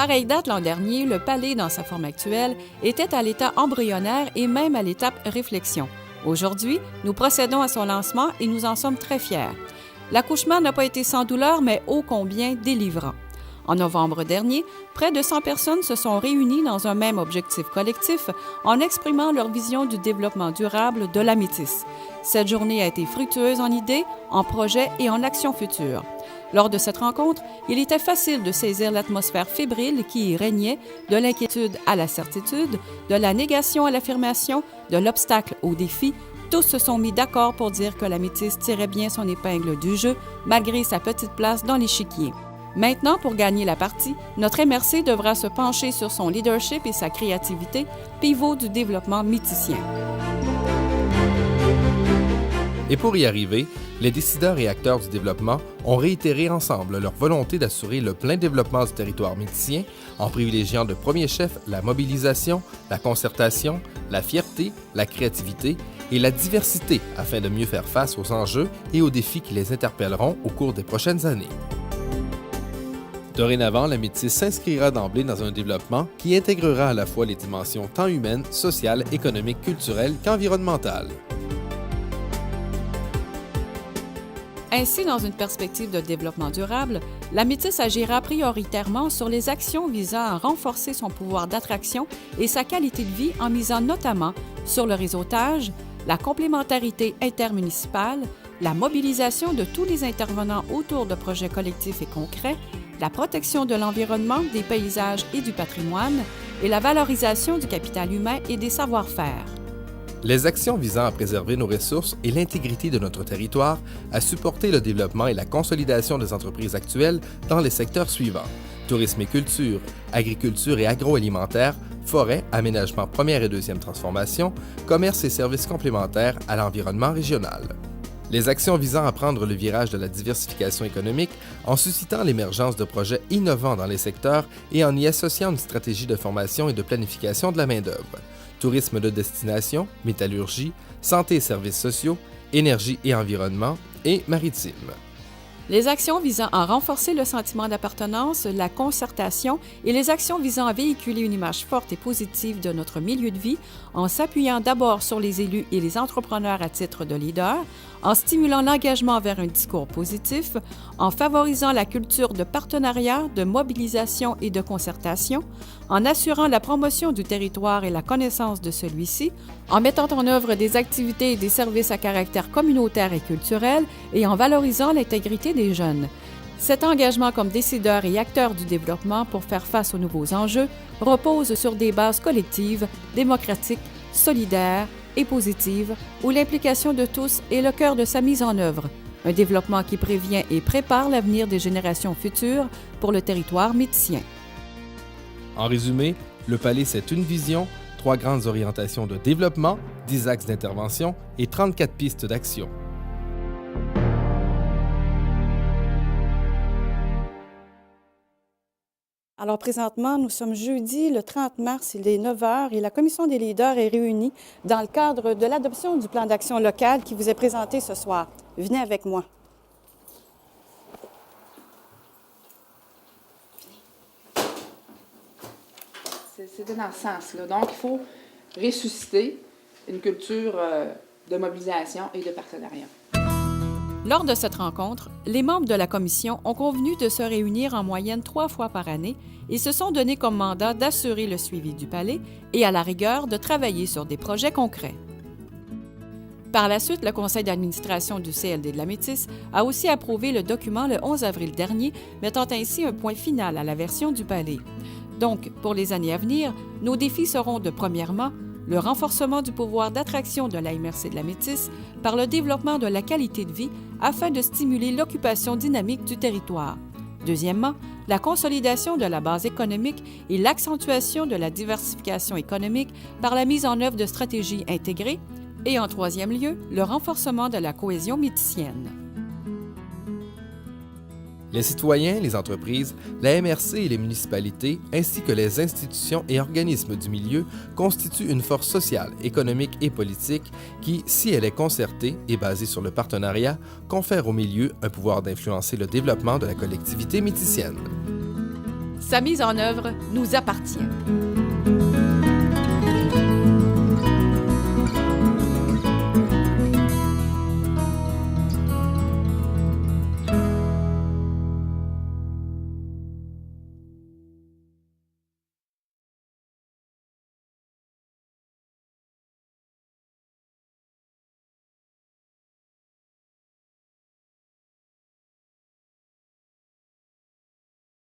Pareille date l'an dernier, le palais dans sa forme actuelle était à l'état embryonnaire et même à l'étape réflexion. Aujourd'hui, nous procédons à son lancement et nous en sommes très fiers. L'accouchement n'a pas été sans douleur, mais ô combien délivrant. En novembre dernier, près de 100 personnes se sont réunies dans un même objectif collectif en exprimant leur vision du développement durable de la Métis. Cette journée a été fructueuse en idées, en projets et en actions futures. Lors de cette rencontre, il était facile de saisir l'atmosphère fébrile qui y régnait, de l'inquiétude à la certitude, de la négation à l'affirmation, de l'obstacle au défi. Tous se sont mis d'accord pour dire que la Métis tirait bien son épingle du jeu, malgré sa petite place dans l'échiquier. Maintenant, pour gagner la partie, notre MRC devra se pencher sur son leadership et sa créativité, pivot du développement métissien. Et pour y arriver, les décideurs et acteurs du développement ont réitéré ensemble leur volonté d'assurer le plein développement du territoire métissien en privilégiant de premier chef la mobilisation, la concertation, la fierté, la créativité et la diversité afin de mieux faire face aux enjeux et aux défis qui les interpelleront au cours des prochaines années. Dorénavant, la Métis s'inscrira d'emblée dans un développement qui intégrera à la fois les dimensions tant humaines, sociales, économiques, culturelles qu'environnementales. Ainsi, dans une perspective de développement durable, la Métis agira prioritairement sur les actions visant à renforcer son pouvoir d'attraction et sa qualité de vie en misant notamment sur le réseautage, la complémentarité intermunicipale, la mobilisation de tous les intervenants autour de projets collectifs et concrets, la protection de l'environnement, des paysages et du patrimoine et la valorisation du capital humain et des savoir-faire. Les actions visant à préserver nos ressources et l'intégrité de notre territoire, à supporter le développement et la consolidation des entreprises actuelles dans les secteurs suivants: tourisme et culture, agriculture et agroalimentaire, forêt, aménagement première et deuxième transformation, commerce et services complémentaires à l'environnement régional. Les actions visant à prendre le virage de la diversification économique en suscitant l'émergence de projets innovants dans les secteurs et en y associant une stratégie de formation et de planification de la main-d'œuvre. Tourisme de destination, métallurgie, santé et services sociaux, énergie et environnement et maritime. Les actions visant à renforcer le sentiment d'appartenance, la concertation et les actions visant à véhiculer une image forte et positive de notre milieu de vie en s'appuyant d'abord sur les élus et les entrepreneurs à titre de leaders, en stimulant l'engagement vers un discours positif, en favorisant la culture de partenariat, de mobilisation et de concertation, en assurant la promotion du territoire et la connaissance de celui-ci, en mettant en œuvre des activités et des services à caractère communautaire et culturel et en valorisant l'intégrité des jeunes. Cet engagement comme décideur et acteur du développement pour faire face aux nouveaux enjeux repose sur des bases collectives, démocratiques, solidaires et positives, où l'implication de tous est le cœur de sa mise en œuvre. Un développement qui prévient et prépare l'avenir des générations futures pour le territoire métissien. En résumé, le palais, c'est une vision, 3 grandes orientations de développement, 10 axes d'intervention et 34 pistes d'action. Alors présentement, nous sommes jeudi, le 30 mars, il est 9h et la Commission des leaders est réunie dans le cadre de l'adoption du plan d'action local qui vous est présenté ce soir. Venez avec moi. C'était dans ce sens-là. Donc, il faut ressusciter une culture de mobilisation et de partenariat. Lors de cette rencontre, les membres de la commission ont convenu de se réunir en moyenne 3 fois par année et se sont donné comme mandat d'assurer le suivi du palais et, à la rigueur, de travailler sur des projets concrets. Par la suite, le conseil d'administration du CLD de la Métis a aussi approuvé le document le 11 avril dernier, mettant ainsi un point final à la version du palais. Donc, pour les années à venir, nos défis seront de, premièrement, le renforcement du pouvoir d'attraction de la MRC de la Métis par le développement de la qualité de vie afin de stimuler l'occupation dynamique du territoire. Deuxièmement, la consolidation de la base économique et l'accentuation de la diversification économique par la mise en œuvre de stratégies intégrées. Et en troisième lieu, le renforcement de la cohésion métisienne. Les citoyens, les entreprises, la MRC et les municipalités, ainsi que les institutions et organismes du milieu, constituent une force sociale, économique et politique qui, si elle est concertée et basée sur le partenariat, confère au milieu un pouvoir d'influencer le développement de la collectivité métisienne. Sa mise en œuvre nous appartient.